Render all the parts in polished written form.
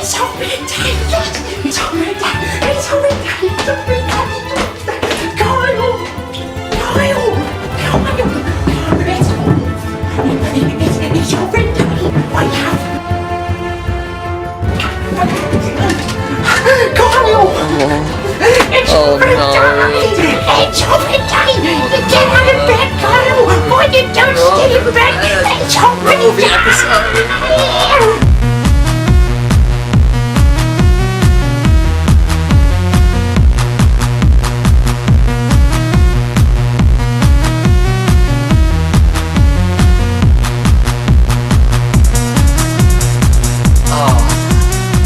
It's hobbit time, yes! It's hobbit time! It's hobbit time! It's hobbit time! Kyle! Kyle! It's hobbit time! Wake up! Kyle! It's hobbit time! It's hobbit time! Get out of bed, Kyle! Why you don't stay in bed? It's hobbit time!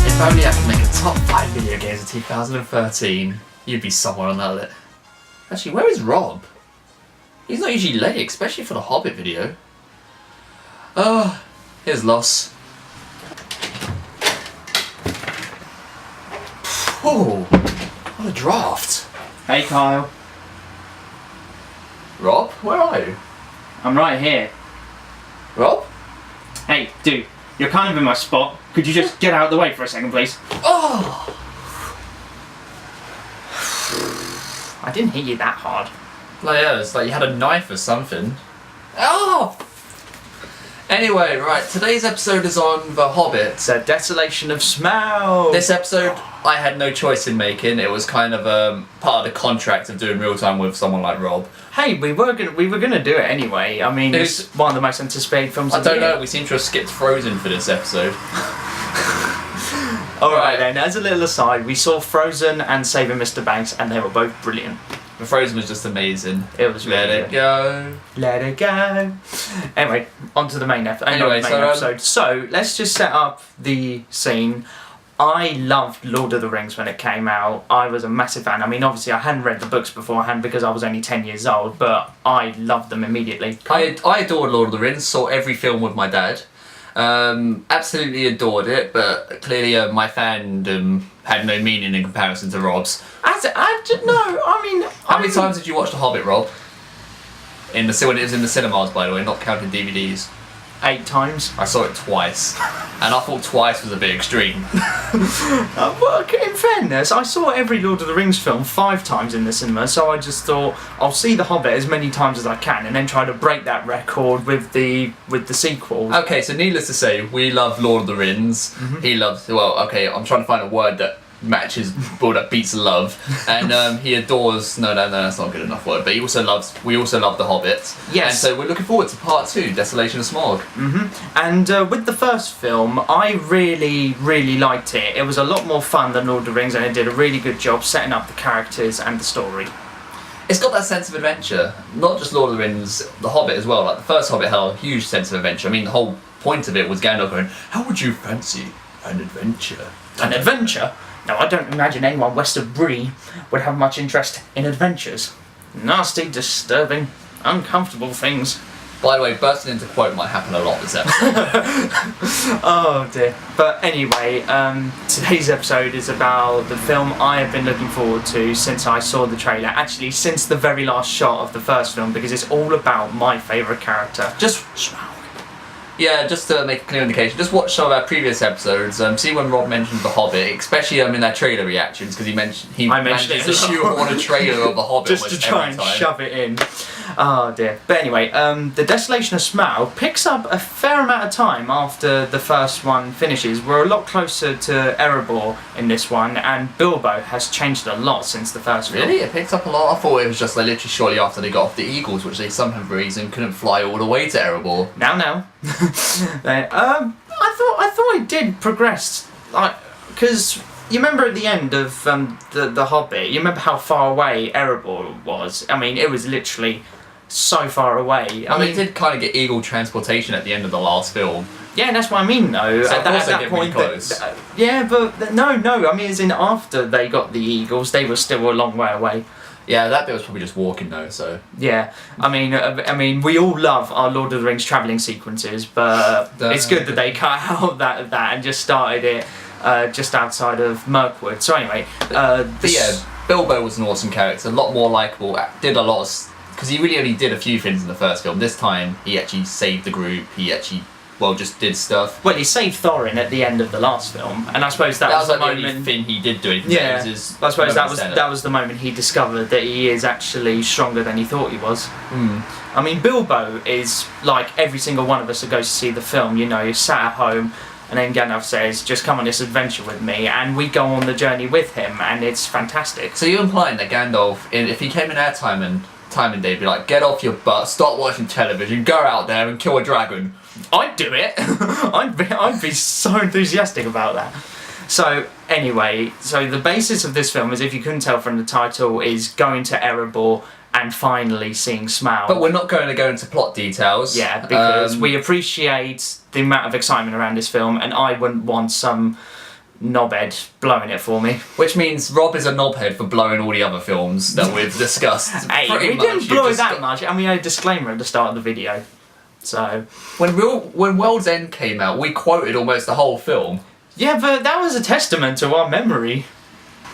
If only I could make a top 5 video games of 2013, you'd be somewhere on that list. Actually, where is Rob? He's not usually late, especially for the Hobbit video. Oh, here's loss. Oh, what a draft. Hey Kyle, Rob, where are you? I'm right here. Rob? Hey, dude, you're kind of in my spot. Could you just get out of the way for a second, please? Oh! I didn't hit you that hard. Like, yeah, it's like you had a knife or something. Oh! Anyway, right, today's episode is on The Hobbit. It's a Desolation of Smaug. This episode, I had no choice in making. It was kind of part of the contract of doing Reeltime with someone like Rob. Hey, we were gonna do it anyway. I mean, it's one of the most anticipated films I of the don't year. know, we seem to have skipped Frozen for this episode. Alright then, as a little aside, we saw Frozen and Saving Mr. Banks, and they were both brilliant. The Frozen was just amazing. It was really Let it good. go. Let it go. Anyway, on to the main, episode. So, let's just set up the scene. I loved Lord of the Rings when it came out. I was a massive fan. I mean, obviously, I hadn't read the books beforehand because I was only 10 years old, but I loved them immediately. I adored Lord of the Rings, saw every film with my dad. Absolutely adored it, but clearly my fandom had no meaning in comparison to Rob's. How many times did you watch The Hobbit, Rob? When it was in the cinemas, by the way, not counting DVDs. 8 times. I saw it twice, and I thought twice was a bit extreme. Well, in fairness, I saw every Lord of the Rings film 5 times in the cinema, so I just thought I'll see The Hobbit as many times as I can, and then try to break that record with the sequels. Okay, so needless to say, we love Lord of the Rings. Mm-hmm. He loves. Well, okay, I'm trying to find a word that matches, that beats love, and he adores. No, that's not a good enough word. But we also love The Hobbit. Yes. And so we're looking forward to part 2, Desolation of Smaug. And with the first film, I really, really liked it. It was a lot more fun than Lord of the Rings, and it did a really good job setting up the characters and the story. It's got that sense of adventure, not just Lord of the Rings, The Hobbit as well. Like the first Hobbit had a huge sense of adventure. I mean, the whole point of it was Gandalf going, "How would you fancy an adventure?" An adventure? Now, I don't imagine anyone west of Bree would have much interest in adventures. Nasty, disturbing, uncomfortable things. By the way, bursting into quote might happen a lot this episode. Oh dear. But anyway, today's episode is about the film I have been looking forward to since I saw the trailer. Actually, since the very last shot of the first film, because it's all about my favourite character. Just Smaug. Yeah, just to make a clear indication, just watch some of our previous episodes. See when Rob mentioned The Hobbit, especially in our trailer reactions, because he managed to shoehorn a trailer of The Hobbit just to try and shove it in. Oh dear. But anyway, the Desolation of Smaug picks up a fair amount of time after the first one finishes. We're a lot closer to Erebor in this one, and Bilbo has changed a lot since the first film. Really? It picked up a lot? I thought it was just like literally shortly after they got off the Eagles, which they somehow for reason couldn't fly all the way to Erebor. Now. I thought it did progress, because you remember at the end of the Hobbit, you remember how far away Erebor was. I mean, it was literally so far away. I mean, it did kind of get eagle transportation at the end of the last film. Yeah, that's what I mean, though. So at that point, close. No. I mean, as in after they got the eagles, they were still a long way away. Yeah, that bit was probably just walking though, so... Yeah, I mean, we all love our Lord of the Rings travelling sequences, but it's good that they cut out that and just started it just outside of Mirkwood. So anyway... But yeah, Bilbo was an awesome character, a lot more likeable, did a lot of... Because he really only did a few things in the first film. This time, he actually saved the group, he actually well, just did stuff. Well, he saved Thorin at the end of the last film, and I suppose that was the like the moment. only thing he did do. Yeah, It was his I suppose moment that was the moment he discovered that he is actually stronger than he thought he was. Mm. I mean, Bilbo is like every single one of us that goes to see the film. You know, you're sat at home, and then Gandalf says, "Just come on this adventure with me," and we go on the journey with him, and it's fantastic. So you're implying that Gandalf, if he came in our time and day, be like, get off your butt, stop watching television, go out there and kill a dragon. I'd do it. I'd be so enthusiastic about that. So anyway, so the basis of this film, as if you couldn't tell from the title, is going to Erebor and finally seeing Smaug. But we're not going to go into plot details. Yeah, because we appreciate the amount of excitement around this film, and I wouldn't want some knobhead blowing it for me. Which means Rob is a knobhead for blowing all the other films that we've discussed. Hey, we didn't blow it that much, and we had a disclaimer at the start of the video. So when World's End came out, we quoted almost the whole film. yeah, but that was a testament to our memory.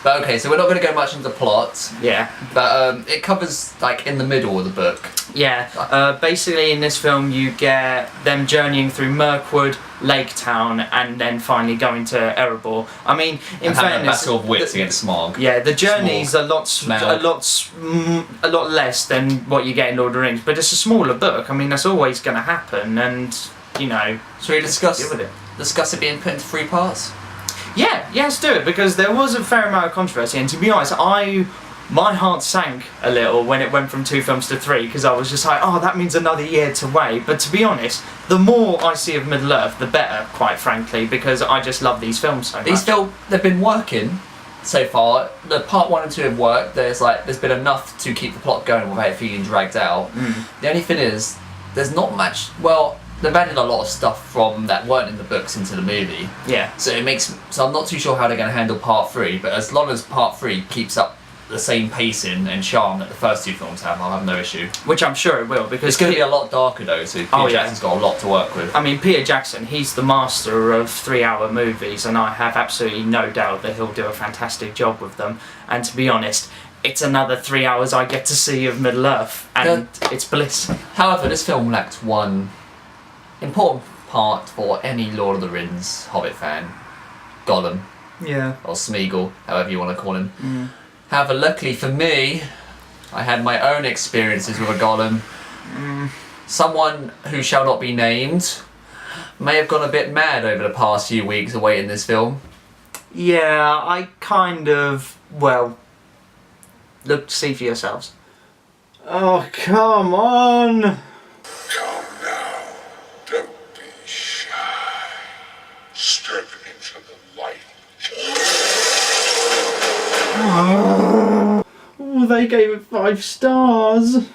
But okay, so we're not going to go much into plot. Yeah. But it covers like in the middle of the book. Yeah. Basically, in this film, you get them journeying through Mirkwood, Lake Town, and then finally going to Erebor. I mean, in having a fairness, battle of wits against Smaug. yeah, the journey's a lot less than what you get in Lord of the Rings, but it's a smaller book. I mean, that's always going to happen, and you know, Shall we discuss deal with it. Discuss it being put into 3 parts? Yeah, let's do it, because there was a fair amount of controversy, and to be honest, my heart sank a little when it went from 2 films to 3, because I was just like, oh, that means another year to wait. But to be honest, the more I see of Middle-earth, the better, quite frankly, because I just love these films so much. They've been working so far. The part 1 and 2 have worked. There's been enough to keep the plot going without it feeling dragged out. The only thing is, there's not much. Well, they've added a lot of stuff from that weren't in the books into the movie. Yeah. So I'm not too sure how they're going to handle part 3. But as long as part 3 keeps up the same pacing and charm that the first 2 films have, I'll have no issue. Which I'm sure it will, because It's going to be a lot darker though, so Peter Jackson's got a lot to work with. I mean, Peter Jackson, he's the master of 3-hour movies, and I have absolutely no doubt that he'll do a fantastic job with them. And to be honest, it's another 3 hours I get to see of Middle-earth, and it's bliss. However, this film lacked one important part for any Lord of the Rings Hobbit fan. Gollum. Yeah. Or Smeagol, however you want to call him. However, luckily for me, I had my own experiences with a Gollum. Someone who shall not be named may have gone a bit mad over the past few weeks awaiting this film. Yeah, I kind of, well, look, see for yourselves. Oh, come on! Come now, don't be shy. Step into the light. Oh, they gave it 5 stars.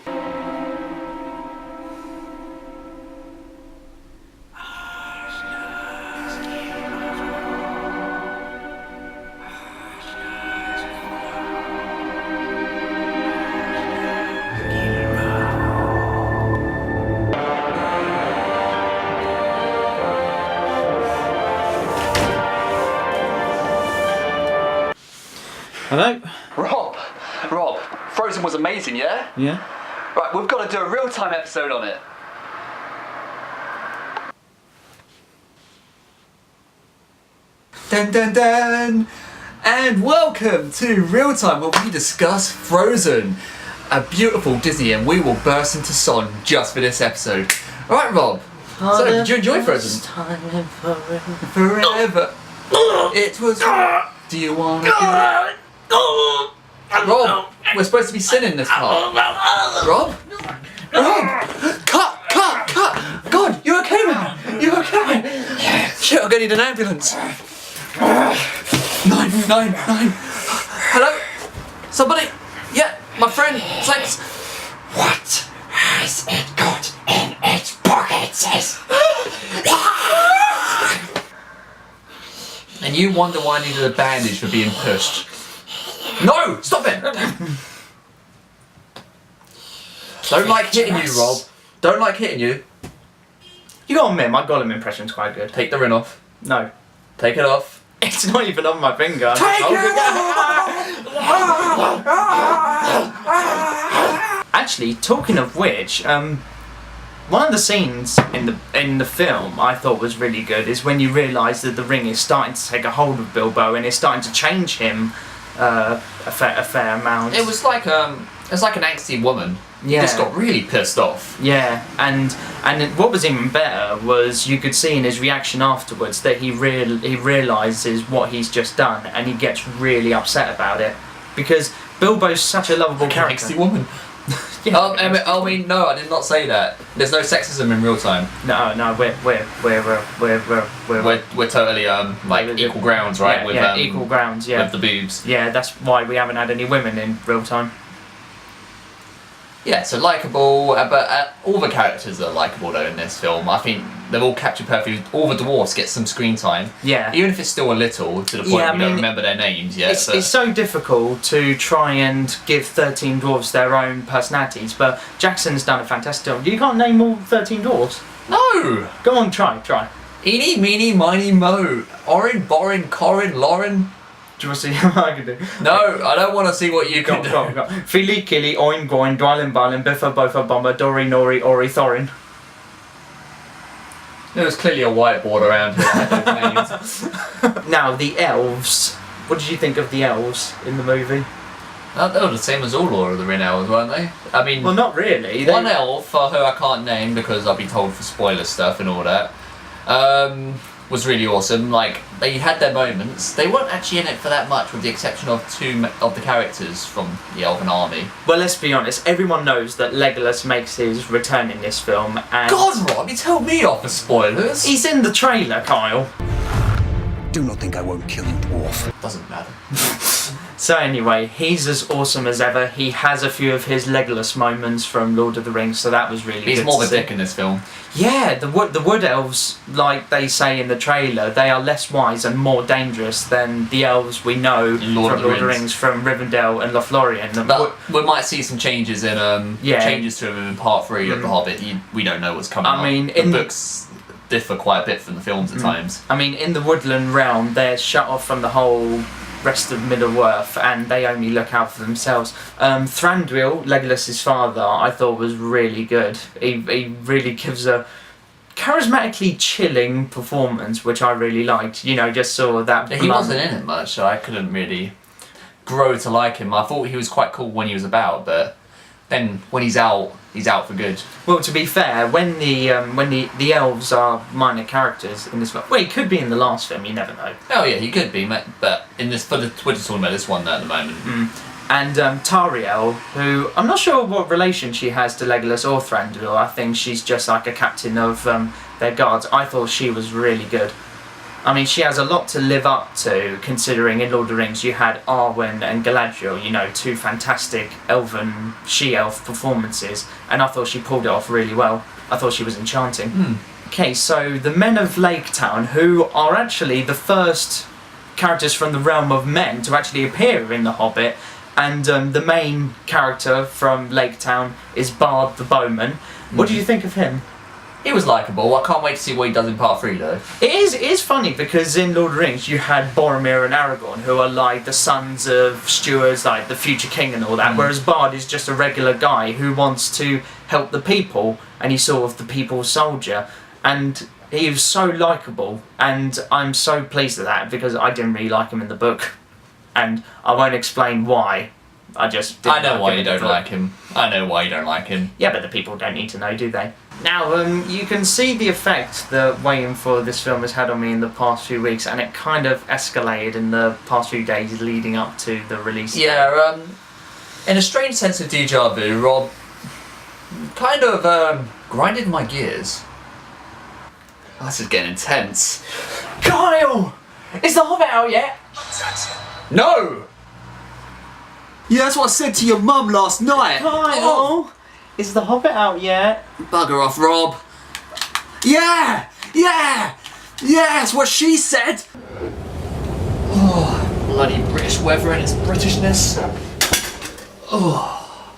Hello? Rob, Frozen was amazing, yeah? Yeah? Right, we've got to do a real-time episode on it. Dun dun dun! And welcome to Real-Time, where we discuss Frozen, a beautiful Disney, and we will burst into song just for this episode. Alright, Rob, so did you enjoy Frozen? Forever. It was... Do you want to... Rob, we're supposed to be singing this part. Rob? Cut! God, you okay, man? You okay? Shit, I'm gonna need an ambulance. 999. Hello? Somebody? Yeah, my friend. Thanks. What has it got in its pockets? And you wonder why I needed a bandage for being pushed. No! Stop it! Don't like hitting you, Rob. Don't like hitting you. You gotta admit, my Gollum impression's quite good. Take the ring off. No. Take it off. It's not even on my finger. Take it Actually, talking of which, one of the scenes in the film I thought was really good is when you realise that the ring is starting to take a hold of Bilbo and it's starting to change him a fair amount. It was like an angsty woman. Yeah. He just got really pissed off. Yeah, and what was even better was you could see in his reaction afterwards that he realises what he's just done and he gets really upset about it because Bilbo's such a lovable character. Angsty woman. Yeah. I mean, no, I did not say that. There's no sexism in Reeltime. No, We're totally like equal grounds, right? Yeah, equal grounds. Yeah, with the boobs. Yeah, that's why we haven't had any women in Reeltime. Yeah, so likeable, but all the characters are likeable though in this film. I think they're all captured perfectly. All the dwarfs get some screen time. Yeah. Even if it's still a little, to the point we don't remember their names yet. It's so difficult to try and give 13 dwarves their own personalities, but Jackson's done a fantastic job. You can't name all 13 dwarves. No! Go on, try. Eeny, meeny, miny, mo. Orin, Borin, Corin, Lauren. Do you want to see what I can do? No, I don't want to see what you can do. Go. Philly, Killy, Oin, Goin, Dwalin, Balin, Biffa, Bofa, Bomber, Dori, Nori, Ori, Thorin. There was clearly a whiteboard around here that had those names. Now, the elves. What did you think of the elves in the movie? They were the same as all Lord of the Ring elves, weren't they? I mean, well, not really. One elf, who I can't name because I'll be told for spoiler stuff and all that, was really awesome. Like, they had their moments. They weren't actually in it for that much, with the exception of two of the characters from the Elven army. Well, let's be honest. Everyone knows that Legolas makes his return in this film, and God, Rob, you tell me off for spoilers. he's in the trailer, Kyle. Do not think I won't kill you, dwarf. Doesn't matter. So anyway, he's as awesome as ever. He has a few of his Legolas moments from Lord of the Rings, so that was really good. He's more to of a see. dick in this film. Yeah, the wood elves, like they say in the trailer, they are less wise and more dangerous than the elves we know from Lord of the Rings, from Rivendell and Lothlorien. But we might see some changes in changes to him in part 3 of The Hobbit. We don't know what's coming. I mean, the books differ quite a bit from the films at times. I mean, in the woodland realm, they're shut off from the whole rest of Middle-earth, and they only look out for themselves. Thranduil, Legolas's father, I thought was really good. He really gives a charismatically chilling performance, which I really liked. You know, just saw that. He wasn't in it much, so I couldn't really grow to like him. I thought he was quite cool when he was about, but then when he's out for good. Well, to be fair, when the elves are minor characters in this film, well, he could be in the last film. You never know. Oh yeah, he could be, but in this, we're just talking about this one at the moment. And Tariel, who I'm not sure what relation she has to Legolas or Thranduil. I think she's just like a captain of their guards. I thought she was really good. I mean, she has a lot to live up to, considering in Lord of the Rings you had Arwen and Galadriel, you know, two fantastic elven she-elf performances, and I thought she pulled it off really well. I thought she was enchanting. Okay, so the men of Lake Town, who are actually the first characters from the realm of men to actually appear in The Hobbit, and the main character from Lake Town is Bard the Bowman. What do you think of him? He was likeable. I can't wait to see what he does in part 3 though. It is funny because in Lord of the Rings you had Boromir and Aragorn, who are like the sons of stewards, like the future king and all that, whereas Bard is just a regular guy who wants to help the people, and he's sort of the people's soldier, and he was so likeable, and I'm so pleased with that because I didn't really like him in the book, and I won't explain why. I just didn't I know like why him you in the don't book. like him. I know why you don't like him. Yeah, but the people don't need to know, do they? Now, you can see the effect that waiting for this film has had on me in the past few weeks, and it kind of escalated in the past few days leading up to the release. Yeah, in a strange sense of deja vu, Rob kind of grinded my gears. Oh, this is getting intense. Kyle! Is The Hobbit out yet? No! Yeah, that's what I said to your mum last night. Kyle! Is The Hobbit out yet? Bugger off, Rob. Yeah! Yeah! Yeah, that's what she said. Oh, bloody British weather and its Britishness. Oh.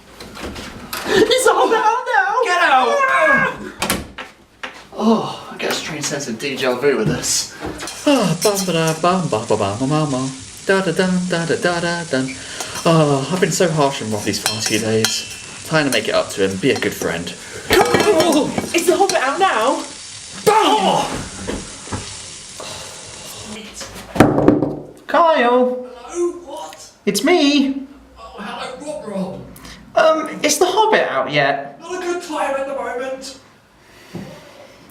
Is The Hobbit out now? Get out! Oh, I get a strange sense of deja vu with this. Oh, I've been so harsh on Rob these past few days. Trying to make it up to him, be a good friend. Kyle! Is the Hobbit out now? Kyle! Hello, what? It's me! Oh, hello, Rob. Is the Hobbit out yet? Not a good time at the moment.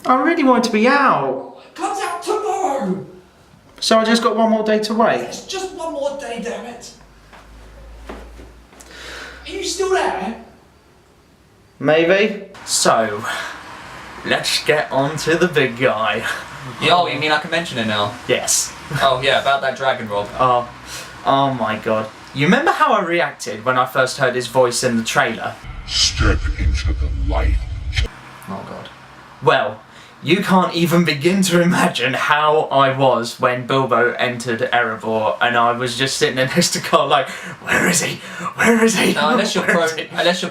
I really want it to be out. It comes out tomorrow. So I just got one more day to wait. It's just one more day, damn it. Are you still there? Maybe. So, let's get on to the big guy. Yo, you mean I can mention it now? Yes. Oh yeah, about that dragon, Rob. Oh my god. You remember how I reacted when I first heard his voice in the trailer? Step into the light. Oh god. Well, you can't even begin to imagine how I was when Bilbo entered Erebor and I was just sitting there next to Carl like, where is he? Where is he? Now, unless you're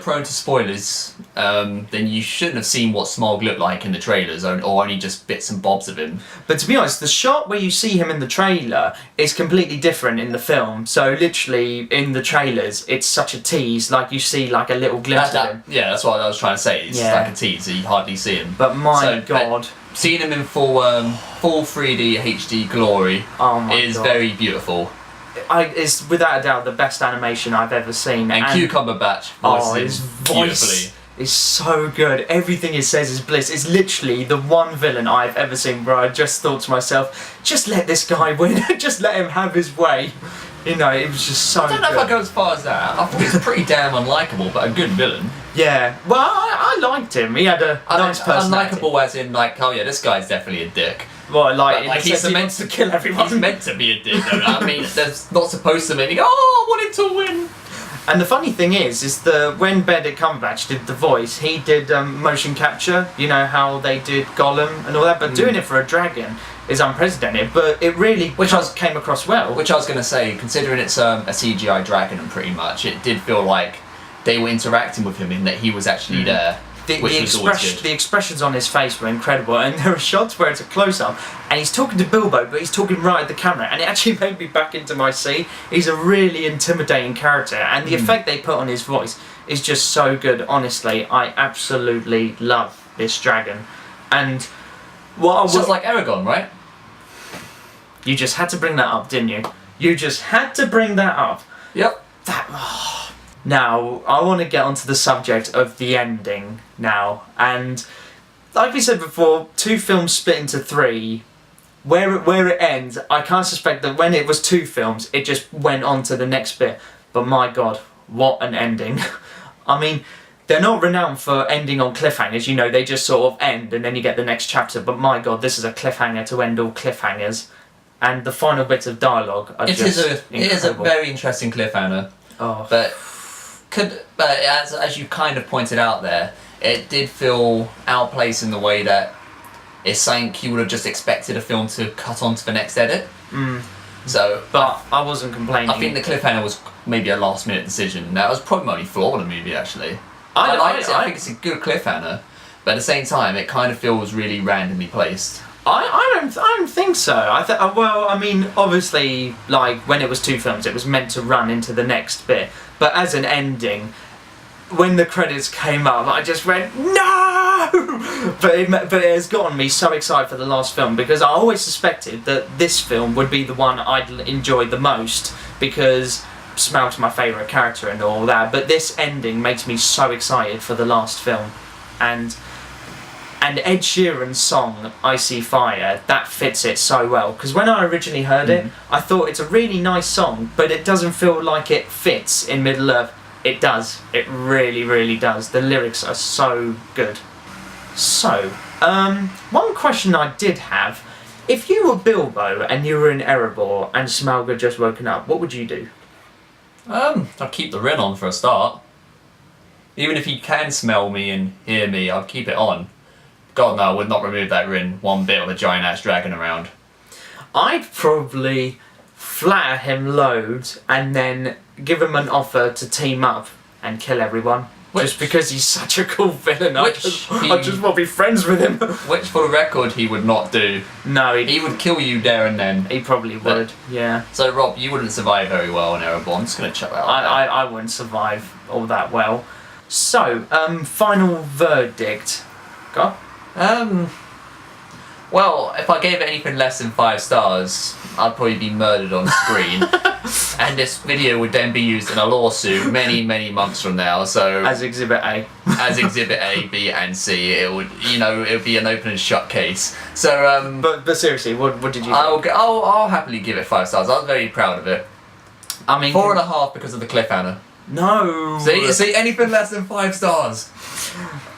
prone to spoilers, then you shouldn't have seen what Smaug looked like in the trailers, or only just bits and bobs of him. But to be honest, the shot where you see him in the trailer is completely different in the film. So literally in the trailers, it's such a tease, like you see like a little glimpse of him. Yeah, that's what I was trying to say. It's like a tease, so you hardly see him. But my god. Seeing him in full 3D HD glory is very beautiful. It's without a doubt the best animation I've ever seen. And Cucumber Batch his voice is so good. Everything he says is bliss. It's literally the one villain I've ever seen where I just thought to myself, just let this guy win. Just let him have his way. You know, it was just so good. I don't know if I go as far as that. I thought he was pretty damn unlikable, but a good villain. Yeah, well, I liked him. He had a nice personality. Unlikable as in, like, oh yeah, this guy's definitely a dick. Well, like he's meant to kill everyone. He's meant to be a dick, though. I mean, there's not supposed to be, oh, I want him to win. And the funny thing is when Benedict Cumberbatch did the voice, he did motion capture, you know, how they did Gollum and all that, but doing it for a dragon is unprecedented, but it really came across well. Which I was going to say, considering it's a CGI dragon and pretty much, it did feel like they were interacting with him in that he was actually there. The expressions on his face were incredible, and there are shots where it's a close-up and he's talking to Bilbo, but he's talking right at the camera, and it actually made me back into my seat. He's a really intimidating character, and the effect they put on his voice is just so good. Honestly, I absolutely love this dragon. And what sounds like Aragorn, right? You just had to bring that up, didn't you? You just had to bring that up. Yep. Now, I want to get onto the subject of the ending now. And like we said before, 2 films split into 3. Where it ends, I can't suspect that when it was 2 films, it just went on to the next bit. But my god, what an ending. I mean, they're not renowned for ending on cliffhangers, you know, they just sort of end and then you get the next chapter. But my god, this is a cliffhanger to end all cliffhangers. And the final bits of dialogue are just incredible. It is a very interesting cliffhanger. Oh. But as you kind of pointed out there, it did feel out of place in the way that it's something you would have just expected a film to cut on to the next edit. So, but I wasn't complaining. I think the cliffhanger was maybe a last minute decision. That was probably my only flaw in the movie, actually. I liked it. I think it's a good cliffhanger, but at the same time, it kind of feels really randomly placed. I don't think so. Well, I mean, obviously, like when it was 2 films, it was meant to run into the next bit. But as an ending, when the credits came up, I just went no. But it has gotten me so excited for the last film because I always suspected that this film would be the one I'd enjoy the most because Smaug's my favourite character and all that. But this ending makes me so excited for the last film, and Ed Sheeran's song "I See Fire" that fits it so well because when I originally heard it, I thought it's a really nice song, but it doesn't feel like it fits in Middle Earth. It does. It really, really does. The lyrics are so good. So, one question I did have: if you were Bilbo and you were in Erebor and Smaug had just woken up, what would you do? I'd keep the ring on for a start. Even if he can smell me and hear me, I'd keep it on. God no, I would not remove that ring one bit with a giant ass dragon around. I'd probably flatter him loads and then give him an offer to team up and kill everyone. Just because he's such a cool villain, I just want to be friends with him. Which, for the record, he would not do. No, he would kill you there and then. He probably would, yeah. So, Rob, you wouldn't survive very well in Erebor. I'm just going to chuck that out there. I wouldn't survive all that well. So, final verdict. Go. Well, if I gave it anything less than 5 stars, I'd probably be murdered on screen. And this video would then be used in a lawsuit many, many months from now, so... As Exhibit A. As Exhibit A, B and C, it would, you know, it would be an open and shut case. So, But seriously, what did you think? I'll happily give it 5 stars. I was very proud of it. I mean... 4.5 because of the cliffhanger. No! See, anything less than 5 stars.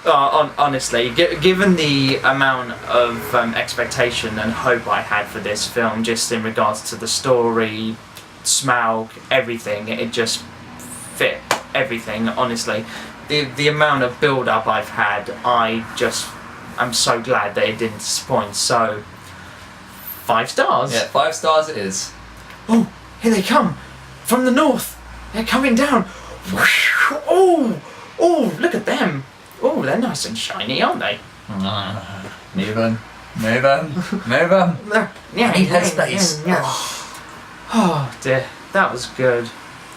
Honestly, given the amount of expectation and hope I had for this film, just in regards to the story, Smaug, everything, it just fit everything, honestly. The amount of build-up I've had, I'm so glad that it didn't disappoint, so 5 stars. Yeah, 5 stars it is. Oh, here they come! From the north! They're coming down! Oh, look at them! Oh, they're nice and shiny, aren't they? Move on. Yeah, need headspace. Oh dear, that was good.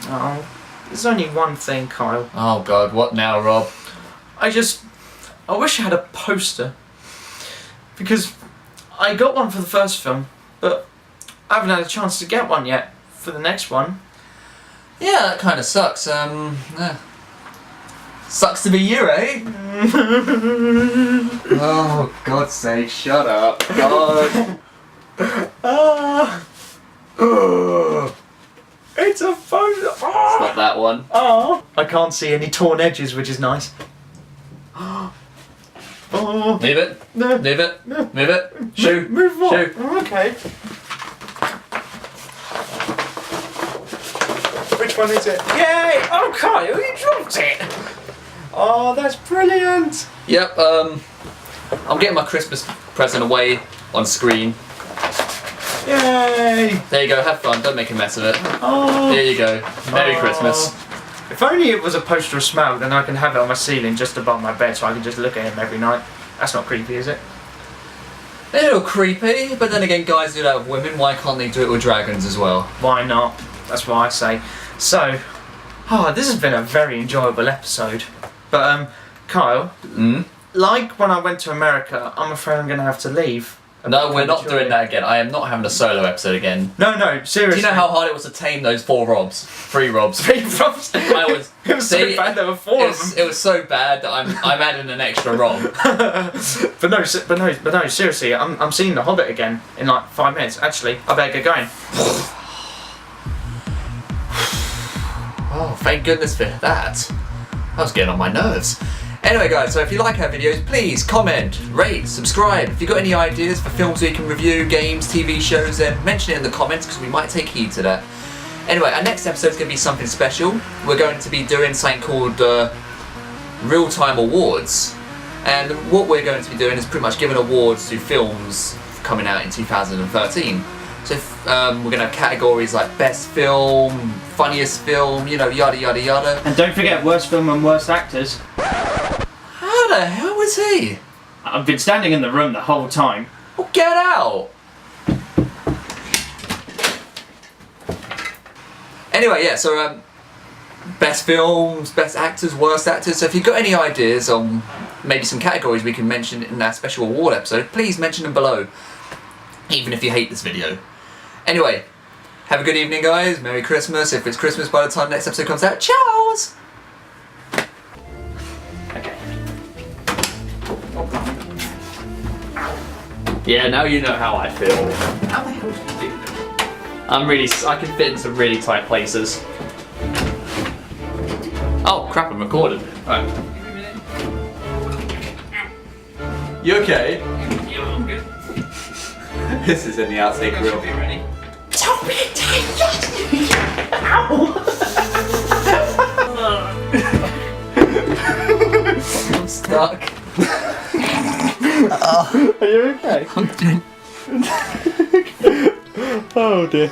Oh, there's only one thing, Kyle. Oh God, what now, Rob? I wish I had a poster. Because I got one for the first film, but I haven't had a chance to get one yet for the next one. Yeah, that kind of sucks. Sucks to be you, eh? Oh, God's sake, shut up. God. It's a photo. It's not that one. Oh, I can't see any torn edges, which is nice. Oh. Move it. No. Move it. Move it. Shoo. Move on. Shoo. Oh, okay. Which one is it? Yay! Oh, Kyle, you dropped it! Oh, that's brilliant! Yep, I'm getting my Christmas present away on screen. Yay! There you go, have fun, don't make a mess of it. Oh. There you go. Merry Oh. Christmas. If only it was a poster of Smaug, then I can have it on my ceiling just above my bed so I can just look at him every night. That's not creepy, is it? A little creepy, but then again, guys do that with women, why can't they do it with dragons as well? Why not? That's what I say. So, this has been a very enjoyable episode. But, Kyle, like when I went to America, I'm afraid I'm going to have to leave. No, we're not doing that again. I am not having a solo episode again. No, seriously. Do you know how hard it was to tame those 4 Robs? 3 Robs. 3 Robs? I was. It was so bad there were 4 of them. It was so bad that I'm adding an extra Rob. but no, seriously, I'm seeing The Hobbit again in like 5 minutes. Actually, I better get going. Oh, thank goodness for that. That was getting on my nerves. Anyway guys, so if you like our videos, please comment, rate, subscribe. If you've got any ideas for films we can review, games, TV shows, then mention it in the comments because we might take heed to that. Anyway, our next episode is going to be something special. We're going to be doing something called Reeltime Awards. And what we're going to be doing is pretty much giving awards to films coming out in 2013. So we're going to have categories like best film, funniest film, you know, yada yada yada. And don't forget worst film and worst actors. How the hell was he? I've been standing in the room the whole time. Well, get out! Anyway, yeah, so best films, best actors, worst actors. So if you've got any ideas on maybe some categories we can mention in our special award episode, please mention them below. Even if you hate this video. Anyway, have a good evening guys, Merry Christmas, if it's Christmas by the time the next episode comes out, ciao! Okay. Yeah, now you know how I feel. How the hell did you do that? I can fit into really tight places. Oh crap, I'm recording. Right. You okay? Yeah, I'm good. This is in the outtake reel. Be ready. Don't be dangerous! I'm stuck. Are you okay? I'm Oh dear.